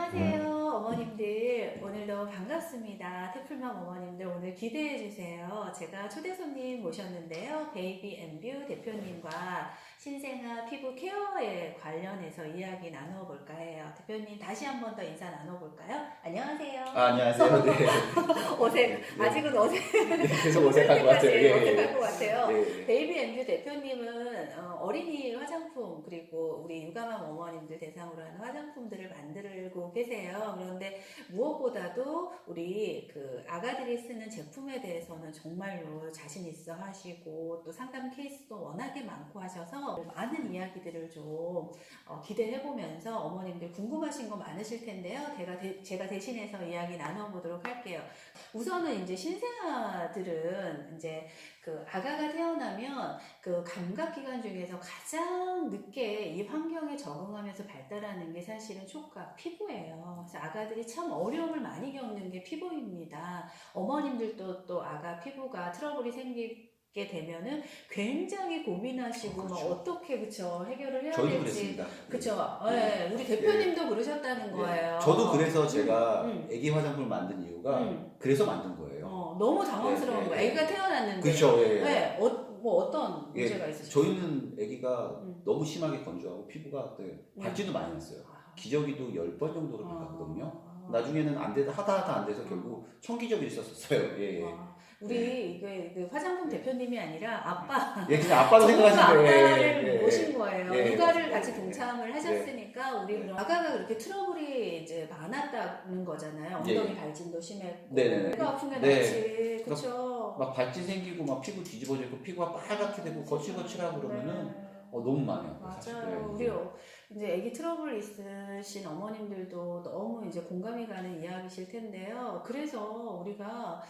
안녕하세요, 어머님들. 오늘도 반갑습니다. 태풀맘 어머님들 오늘 기대해 주세요. 제가 초대 손님 모셨는데요. 베이비 앤뷰 대표님과 신생아 피부 케어에 관련해서 이야기 나눠볼까 해요. 대표님 다시 한 번 더 인사 나눠볼까요? 안녕하세요. 안녕하세요. 네. 아직은 네, 계속 어색할 것 같아요. 예, 어색할 것 같아요. 예. 베이비 앤뷰 대표님은 어린이 화장품 그리고 우리 육아맘 어머님들 대상으로 하는 화장품들을 만들고 계세요. 그런데 무엇보다도 우리 그 아가들이 쓰는 제품에 대해서는 정말로 자신 있어 하시고 또 상담 케이스도 워낙에 많고 하셔서 많은 이야기들을 좀 기대해 보면서 어머님들 궁금하신 거 많으실 텐데요. 제가 대신해서 이야기 나눠보도록 할게요. 우선은 이제 신생아들은 이제 그 아가가 태어나면 그 감각기관 중에서 가장 늦게 이 환경에 적응하면서 발달하는 게 사실은 촉각, 피부예요. 그래서 아가들이 참 어려움을 많이 겪는 게 피부입니다. 어머님들도 또 아가 피부가 트러블이 생기게 되면은 굉장히 고민하시고 그렇죠. 막 어떻게 그쵸 해결을 해야 저희도 될지 그랬습니다. 그쵸. 네. 우리 대표님도 그러셨다는 거예요. 저도 그래서 제가 음. 애기 화장품을 만든 이유가 그래서 만든 거예요. 너무 당황스러운 거예요. 애기가 태어났는데. 그렇죠. 네. 뭐 어떤 문제가 있으셨어요? 저희는 애기가 너무 심하게 건조하고 피부가 발진도 많이 났어요. 기저귀도 10번 정도로 나갔거든요. 나중에는 안 되다 하다 안 돼서 결국 청기저귀를 썼었어요. 우리 그 화장품 대표님이 아니라 아빠. 그냥 아빠도 전문가 생각하시는 아빠를 모신 거예요. 육아를 맞습니다. 같이 동참을 하셨으니까 우리 그럼 아가가 그렇게 트러블이 이제 많았다는 거잖아요. 엉덩이 발진도 심했고, 배가 아픈 게 낫지, 그렇죠. 막 발진 생기고 막 피부 뒤집어져 있고 피부가 빨갛게 되고 거칠거칠하고 그러면은 너무 많이 아파요. 맞아요. 우리 이제 아기 트러블 있으신 어머님들도 너무 이제 공감이 가는 이야기실 텐데요. 그래서 우리가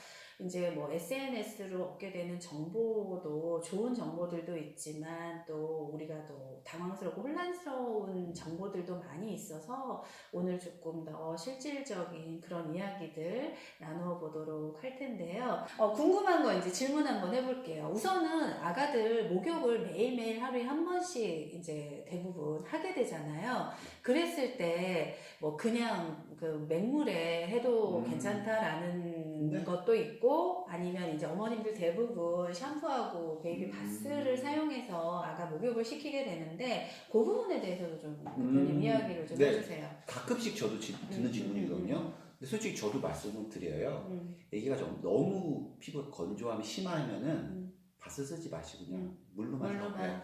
이제 뭐 SNS로 얻게 되는 정보도 좋은 정보들도 있지만 또 우리가 또 당황스럽고 혼란스러운 정보들도 많이 있어서 오늘 조금 더 실질적인 그런 이야기들 나누어 보도록 할 텐데요. 궁금한 거 이제 질문 한번 해볼게요. 우선은 아가들 목욕을 매일매일 하루에 한 번씩 이제 대부분 하게 되잖아요. 그랬을 때 뭐 그냥 그 맹물에 해도 괜찮다라는 것도 있고 아니면 이제 어머님들 대부분 샴푸하고 베이비 바스를 사용해서 아가 목욕을 시키게 되는데 그 부분에 대해서도 좀 대표님 이야기를 좀 해주세요. 가끔씩 저도 듣는 질문이거든요. 근데 솔직히 저도 말씀을 드려요. 애기가 너무 피부 건조함이 심하면은 바스 쓰지 마시고 그냥 물로만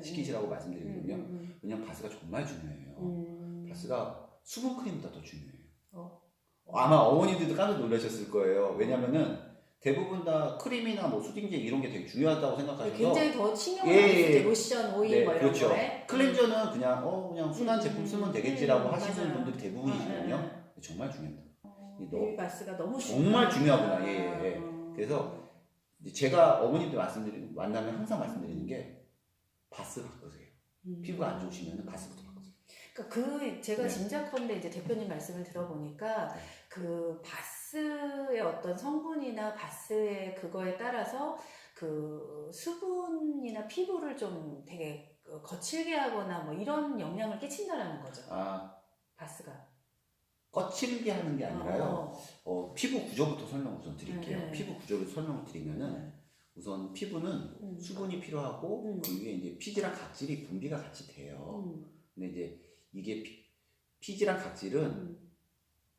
시키시라고 말씀드리거든요. 왜냐면 바스가 정말 중요해요. 바스가 수분 크림보다 더 중요해요. 아마 어머니들도 깜짝 놀라셨을 거예요. 왜냐면은 대부분 다 크림이나 뭐 수딩제 이런 게 되게 중요하다고 생각하셔서 굉장히 더 신경을 많이 쓰죠. 로션, 오일 뭐 이런 그렇죠. 거에. 클렌저는 그냥 순한 제품 쓰면 되겠지라고 하시는 분들이 대부분이시거든요. 정말 중요합니다. 베이비 바스가 너무 정말 중요하구나. 그래서 제가 어머님들 만나면 항상 말씀드리는 게 바스 바꾸세요. 피부가 안 좋으시면 바스부터 바꾸세요. 그러니까 제가 짐작컨대 이제 대표님 말씀을 들어보니까 그 바스의 어떤 성분이나 바스의 그거에 따라서 그 수분이나 피부를 좀 되게 거칠게 하거나 뭐 이런 영향을 끼친다라는 거죠. 바스가. 거칠게 하는 게 아니라요. 피부 구조부터 설명을 우선 드릴게요. 피부 구조를 설명을 드리면은 우선 피부는 수분이 필요하고 그 위에 이제 피지랑 각질이 분비가 같이 돼요. 근데 이제 이게 피지랑 각질은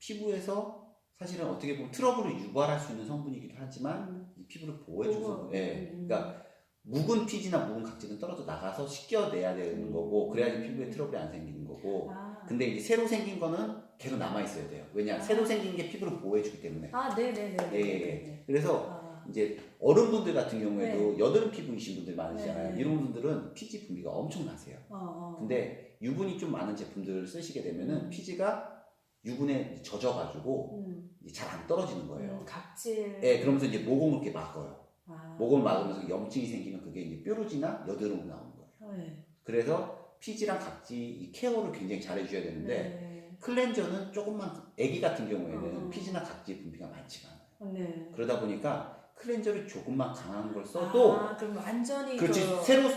피부에서 사실은 어떻게 보면 트러블을 유발할 수 있는 성분이기도 하지만 이 피부를 보호해주는 성분. 그러니까 묵은 피지나 묵은 각질은 떨어져 나가서 씻겨내야 되는 거고 그래야지 피부에 트러블이 안 생기는 거고. 근데 이제 새로 생긴 거는 계속 남아 있어야 돼요. 왜냐? 새로 생긴 게 피부를 보호해주기 때문에. 네네네. 그래서 이제 어른분들 같은 경우에도 여드름 피부이신 분들 많으시잖아요. 이런 분들은 피지 분비가 엄청 나세요. 근데 유분이 좀 많은 제품들을 쓰시게 되면은 피지가 유분에 젖어가지고 잘 안 떨어지는 거예요. 각질. 그러면서 이제 모공을 이렇게 막아요. 모공을 막으면서 염증이 생기면 그게 이제 뾰루지나 여드름으로 나오는 거예요. 그래서 피지랑 각질 이 케어를 굉장히 잘 해줘야 되는데 클렌저는 조금만 애기 같은 경우에는 피지나 각질 분비가 많지가 않아요. 그러다 보니까 클렌저를 조금만 강한 걸 써도 그럼 완전히 그렇지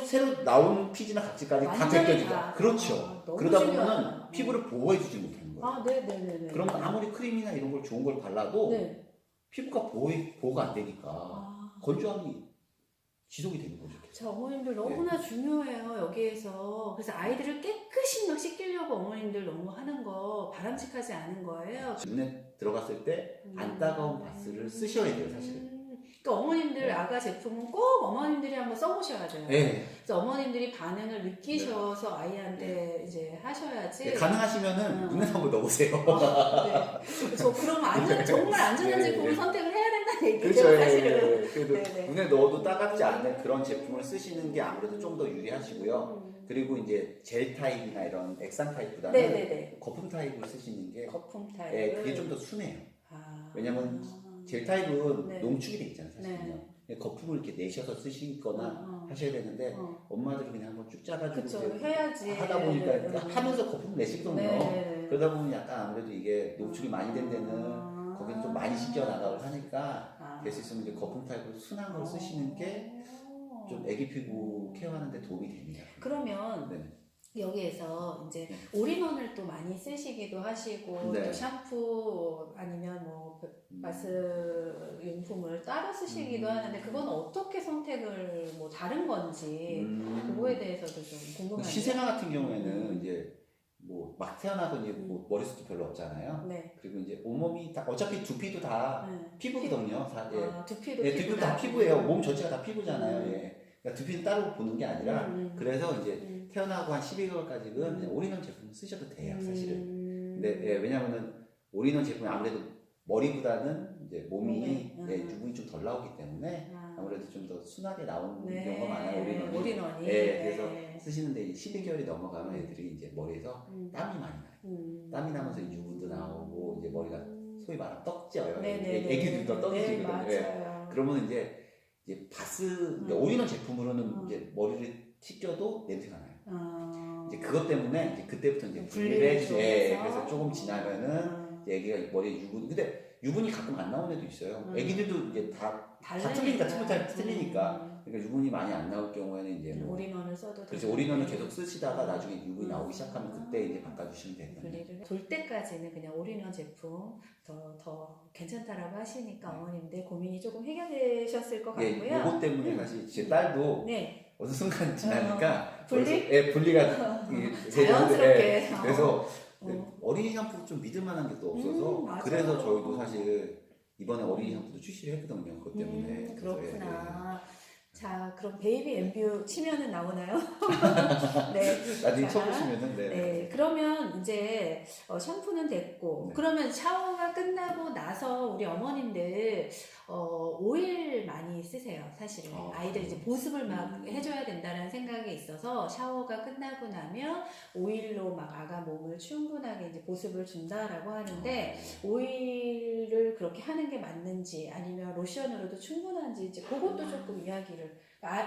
새로 나온 피지나 각질까지 다 벗겨지죠. 그렇죠. 그러다 보면은 피부를 보호해주지 못하는 거예요. 거예요. 아, 네네네네. 그러면 아무리 크림이나 이런 걸 좋은 걸 발라도 네. 피부가 보호가 안 되니까 아. 건조함이 지속이 되는 거죠. 계속. 저 어머님들 너무나 중요해요, 여기에서. 그래서 아이들을 깨끗이 막 씻기려고 어머님들 너무 하는 거 바람직하지 않은 거예요. 눈에 들어갔을 때 안 따가운 바스를 쓰셔야 돼요, 사실은. 그러니까 어머님들 네. 아가 제품은 꼭 어머님들이 한번 써보셔야 돼요. 네. 그래서 어머님들이 반응을 느끼셔서 아이한테 이제 하셔야지. 네, 가능하시면은 눈에 한번 넣어보세요. 네. 그래서 그럼 정말 안전한 네, 제품을 네. 선택을 해야 된다는 얘기죠, 그렇죠. 사실은. 그래도 네네. 눈에 넣어도 따갑지 않은 그런 제품을 쓰시는 게 아무래도 좀 더 유리하시고요. 그리고 이제 젤 타입이나 이런 액상 타입보다는 네네네. 거품 타입을 쓰시는 게 거품 타입. 예, 그게 좀 더 순해요. 아. 왜냐면 젤 타입은 네. 농축이 돼 있잖아요, 사실은요. 거품을 이렇게 내셔서 쓰시거나 하셔야 되는데 엄마들이 그냥 한번 쭉 짜가지고 그쵸, 이제 해야지. 하다 보니까 하면서 거품 내시거든요. 네. 그러다 보면 약간 아무래도 이게 농축이 많이 된 데는 거기는 좀 많이 씻겨 나가고 하니까 될 수 있으면 이제 거품 타입으로 순한 걸 쓰시는 게 좀 애기 피부 케어하는 데 도움이 됩니다. 그러면 네. 여기에서 이제 올인원을 또 많이 쓰시기도 하시고 네. 또 샴푸 아니면 뭐 바스 용품을 따로 쓰시기도 하는데 그건 어떻게 선택을 뭐 다른 건지 그거에 대해서도 좀 궁금해요. 시세나 같은 경우에는 이제 뭐 막 태어나서 이제 뭐 머리숱도 별로 없잖아요. 네. 그리고 이제 온몸이 다 어차피 두피도 다 피부거든요. 예. 두피도 예, 두피도 다 피부예요. 몸 전체가 다 피부잖아요. 예. 그러니까 두피는 따로 보는 게 아니라 그래서 이제 태어나고 한 12개월까지는 올인원 제품을 쓰셔도 돼요, 사실은. 근데 예, 왜냐면은 올인원 제품이 아무래도 머리보다는 이제 몸이 예, 유분이 좀 덜 나오기 때문에 아무래도 좀 더 순하게 나오는 경우가 많아요, 올인원이. 올인원이. 예, 그래서 쓰시는데 이제 12개월이 넘어가면 애들이 이제 머리에서 땀이 많이 나요. 땀이 나면서 유분도 나오고 이제 머리가 소위 말하면 떡져요. 애기들도 떡지거든요. 맞아요. 그러면 이제 바스 올인원 제품으로는 이제 머리를 씻겨도 냄새가 나요. 이제 그것 때문에 이제 그때부터 이제 분리를 해주세요. 예, 그래서 조금 지나면은 이제 애기가 머리에 유분, 근데 유분이 가끔 안 나오는 애도 있어요. 애기들도 이제 다 틀리니까 틀리니까. 그러니까 유분이 많이 안 나올 경우에는 이제 뭐 올인원을 써도 그래서 올인원을 계속 쓰시다가 나중에 유분이 나오기 시작하면 그때 이제 바꿔주시면 됩니다. 분리를 돌 때까지는 그냥 올인원 제품 더 괜찮다라고 하시니까 어머님들 고민이 조금 해결되셨을 것 같고요. 예, 이것 때문에 사실 제 딸도 네. 어느 순간 지나니까 분리? 예, 분리가 자연스럽게. 그래서 어린이 샴푸 좀 믿을 만한 게 또 없어서 맞아요. 그래서 저희도 사실 이번에 어린이 샴푸도 출시를 했거든요. 그것 때문에. 그렇구나. 자, 그럼 베이비 엠뷰 치면은 나오나요? 네. 나중에 자, 쳐보시면은 네. 그러면 이제 샴푸는 됐고 네. 그러면 샤워가 끝나고 나서 우리 어머님들 오일 많이 쓰세요, 사실은. 아이들 이제 보습을 막 해줘야 된다는 생각이 있어서 샤워가 끝나고 나면 오일로 막 아가 몸을 충분하게 이제 보습을 준다라고 하는데 오일을 그렇게 하는 게 맞는지 아니면 로션으로도 충분한지 이제 그것도 조금 이야기를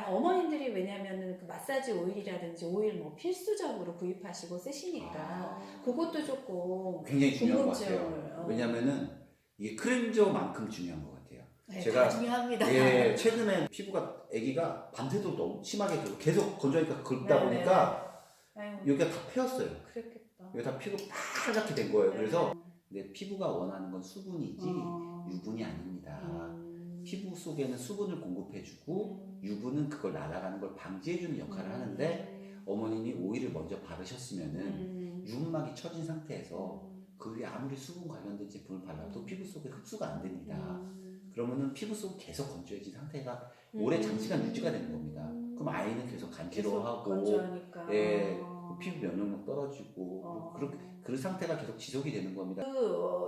어머님들이 왜냐면은 그 마사지 오일이라든지 오일 뭐 필수적으로 구입하시고 쓰시니까 그것도 조금 굉장히 중요한 것 궁금증을, 같아요. 왜냐면은 이게 크렌저만큼 중요한 것 같아요. 네, 제가 중요합니다. 예, 최근에 피부가 아기가 밤새도록 너무 심하게 계속 건조하니까 긁다 보니까 여기가 다 패였어요. 그랬겠다. 여기 다 피부 빨갛게 된 거예요. 그래서 내 피부가 원하는 건 수분이지 유분이 아닙니다. 피부 속에는 수분을 공급해주고 유분은 그걸 날아가는 걸 방지해주는 역할을 하는데 어머님이 오일을 먼저 바르셨으면은 유분막이 처진 상태에서 그 위에 아무리 수분 관련된 제품을 발라도 피부 속에 흡수가 안 됩니다. 그러면은 피부 속은 계속 건조해진 상태가 오래 장시간 유지가 되는 겁니다. 그럼 아이는 계속 간지러워하고 건조하니까. 예, 피부 면역력 떨어지고 그 상태가 계속 지속이 되는 겁니다.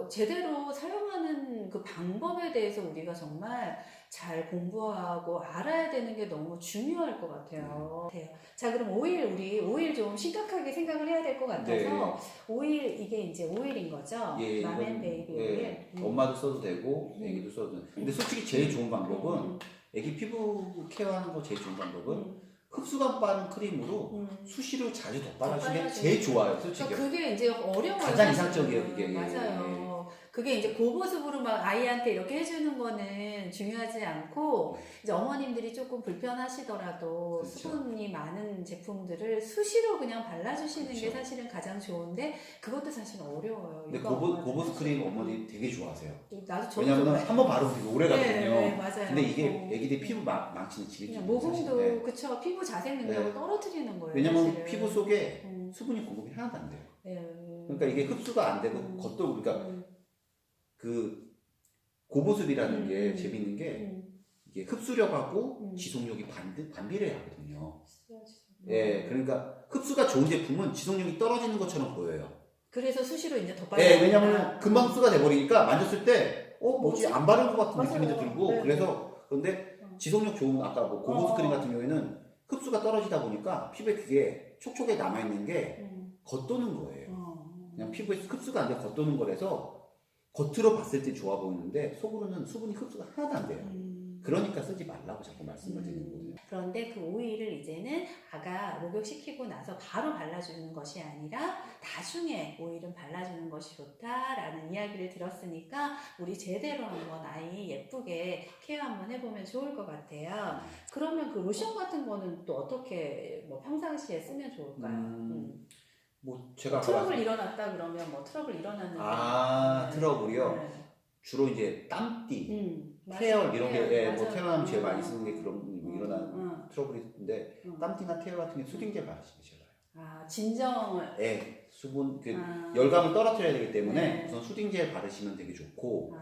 제대로 사용하는 그 방법에 대해서 우리가 정말 잘 공부하고 알아야 되는 게 너무 중요할 것 같아요. 자, 그럼 우리 오일 좀 심각하게 생각을 해야 될 것 같아서 오일, 이게 이제 오일인 거죠? 예, 맘앤 베이비 오일. 엄마도 써도 되고 애기도 써도 되고 근데 솔직히 제일 좋은 방법은 애기 피부 케어하는 거 제일 좋은 방법은 흡수감 빠른 크림으로 수시로 자주 덧발라주는 게 제일 좋아요, 솔직히. 그러니까 그게 이제 어려워요. 가장 이상적이에요, 그게. 맞아요. 그게 이제 고보습으로 막 아이한테 이렇게 해주는 거는 중요하지 않고 이제 어머님들이 조금 불편하시더라도 그렇죠. 수분이 많은 제품들을 수시로 그냥 발라주시는 게 그렇죠. 사실은 가장 좋은데 그것도 사실 어려워요. 근데 육아 고보스 엄마들은. 크림 어머니 되게 좋아하세요. 나도 저도 왜냐면 좋아해요. 한 번 바르면 되게 오래 가거든요. 네, 맞아요. 근데 이게 애기들 피부 망치는 질이 그냥 좀 모공도 사실인데 그쵸, 피부 자생 능력을 네. 떨어뜨리는 거예요. 왜냐면 사실은. 피부 속에 수분이 공급이 하나도 안 돼요. 네. 그러니까 이게 흡수가 안 되고 겉도 그러니까 그 고보습이라는 게 재밌는 게 이게 흡수력하고 지속력이 반비례하거든요. 예, 그러니까 흡수가 좋은 제품은 지속력이 떨어지는 것처럼 보여요. 그래서 수시로 이제 더 빨리. 예, 왜냐면 금방 흡수가 돼버리니까 만졌을 때 뭐지 안 바른 것 같은 맞아요. 느낌이 들고 네. 그래서 그런데 지속력 좋은 아까 뭐 고보스 크림 같은 경우에는 흡수가 떨어지다 보니까 피부에 그게 촉촉하게 남아있는 게 겉도는 거예요. 그냥 피부에 흡수가 안 돼 겉도는 거라서 겉으로 봤을 때 좋아 보이는데 속으로는 수분이 흡수가 하나도 안 돼요. 그러니까 쓰지 말라고 자꾸 말씀을 드리는 거예요. 그런데 그 오일을 이제는 아가 목욕시키고 나서 바로 발라주는 것이 아니라 나중에 오일은 발라주는 것이 좋다라는 이야기를 들었으니까 우리 제대로 한번 아이 예쁘게 케어 한번 해보면 좋을 것 같아요. 그러면 그 로션 같은 거는 또 어떻게 뭐 평상시에 쓰면 좋을까요? 뭐 제가 트러블 일어났다 그러면 뭐 트러블 일어났는데 트러블이요? 네. 주로 이제 땀띠, 맞아요. 태열 이런 게 맞아요. 뭐 태어나면 제일 많이 쓰는 게 그런 일어나는 트러블이 있는데 땀띠나 태열 같은 게 수딩젤 바르시면 제가요. 아 진정을. 네, 수분 열감을 떨어뜨려야 되기 때문에 네. 우선 수딩젤 바르시면 되게 좋고.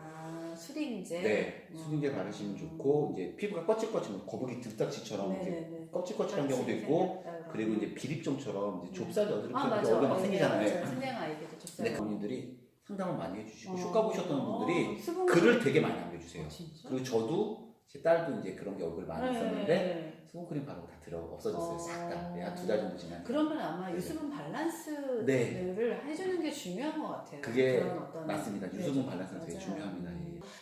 수딩젤. 네, 수딩젤 바르시면 좋고 이제 피부가 거칠거칠 거북이 등딱지처럼 이렇게 거칠거칠한 경우도 있고 그리고 이제 비립종처럼 이제 좁쌀 여드름 얼굴 막 생기잖아요. 신생 아이들도 좁쌀. 근데 그분들이 상담을 많이 해주시고 쇼가 보셨던 분들이 수분 글을 되게 많이 남겨주세요. 진짜? 그리고 저도 제 딸도 이제 그런 게 얼굴 많이 있었는데 수분크림 바르고 다 없어졌어요. 싹 다. 한 2달 정도 지나니까. 그러면 아마 유수분 밸런스를 해주는 게 중요한 것 같아요. 그게 그런 어떤 맞습니다. 유수분 밸런스가 되게 중요합니다.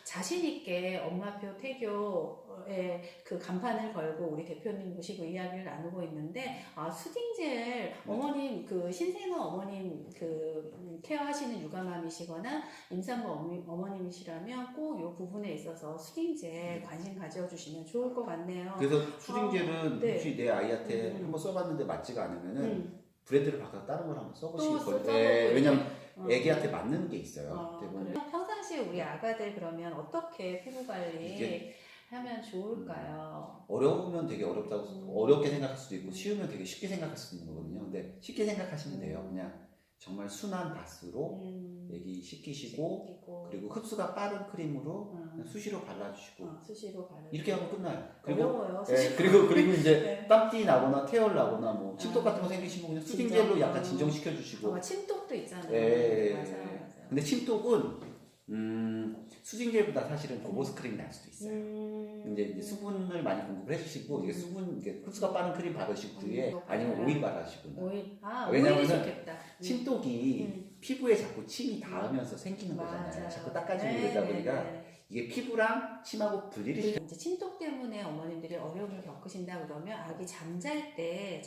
자신 있게 엄마표 태교에 그 간판을 걸고 우리 대표님 모시고 이야기를 나누고 있는데 수딩젤 어머님 그 신생아 어머님 그 케어하시는 육아맘이시거나 임산부 어머님이시라면 꼭 이 부분에 있어서 수딩젤 관심 가져주시면 좋을 것 같네요. 그래서 수딩젤은 혹시 내 아이한테 한번 써봤는데 맞지가 않으면은 브랜드를 바꿔서 다른 걸 한번 써보시길 거예요. 왜냐면 애기한테 맞는 게 있어요. 그래요? 평상시에 우리 아가들 그러면 어떻게 피부 관리 하면 좋을까요? 어려우면 되게 어렵게 생각할 수도 있고 쉬우면 되게 쉽게 생각할 수도 있는 거거든요. 근데 쉽게 생각하시면 돼요. 그냥 정말 순한 바스로 애기 씻기시고 그리고 흡수가 빠른 크림으로 그냥 수시로 발라주시고 이렇게 하면 끝나요. 그리고 어려워요. 그리고 이제 땀띠 나거나 태열 나거나 뭐 침독 같은 거 생기시면 그냥 수딩젤로 약간 진정시켜 주시고 침독도 있잖아요. 맞아요. 근데 침독은 수딩젤보다 사실은 고보스 크림이 날 수도 있어요. 이제 수분을 많이 공급을 해주시고 이게 흡수가 빠른 크림 바르시고 뒤에 아니면 오일 바르시고. 왜냐하면 침독이 피부에 자꾸 침이 닿으면서 생기는 거잖아요. 자꾸 닦아주고 그러다 보니까 이게 피부랑 침하고 분리를 시켜. 이제 침독 때문에 어머님들이 어려움을 겪으신다 그러면 아기 잠잘 때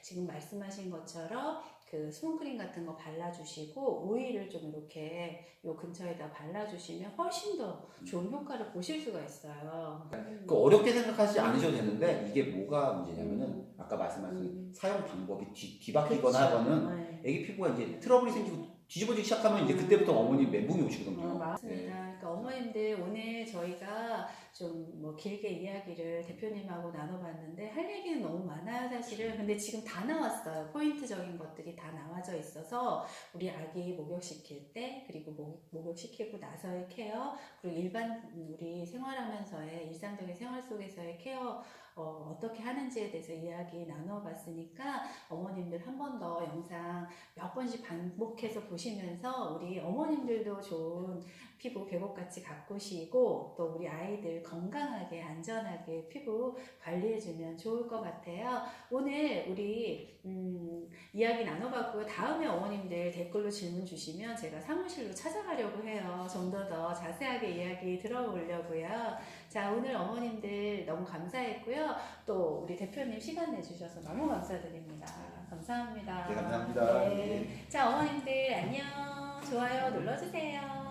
지금 말씀하신 것처럼 그 수분크림 같은 거 발라주시고 오일을 좀 이렇게 요 근처에다 발라주시면 훨씬 더 좋은 효과를 보실 수가 있어요. 어렵게 생각하지 않으셔도 되는데 이게 뭐가 문제냐면은 아까 말씀하신 사용 방법이 뒤바뀌거나 하면은 애기 피부가 이제 트러블이 생기고 뒤집어지기 시작하면 이제 그때부터 어머니 멘붕이 오시거든요. 맞습니다. 그러니까 어머님들 오늘 저희가 좀 뭐 길게 이야기를 대표님하고 나눠봤는데 할 얘기는 너무 많아요 사실은. 근데 지금 다 나왔어요. 포인트적인 것들이 다 나와져 있어서 우리 아기 목욕시킬 때 그리고 목욕시키고 나서의 케어 그리고 일반 우리 생활하면서의 일상적인 생활 속에서의 케어 어떻게 하는지에 대해서 이야기 나눠봤으니까 어머님들 한 번 더 영상 몇 번씩 반복해서 보시면서 우리 어머님들도 좋은 피부 계곡같이 가꾸시고 또 우리 아이들 건강하게 안전하게 피부 관리해주면 좋을 것 같아요. 오늘 우리 이야기 나눠봤고요. 다음에 어머님들 댓글로 질문 주시면 제가 사무실로 찾아가려고 해요. 좀 더 자세하게 이야기 들어보려고요. 자, 오늘 어머님들 너무 감사했고요. 또 우리 대표님 시간 내주셔서 너무 감사드립니다. 감사합니다. 네, 감사합니다. 네. 자, 어머님들 안녕. 좋아요 눌러주세요.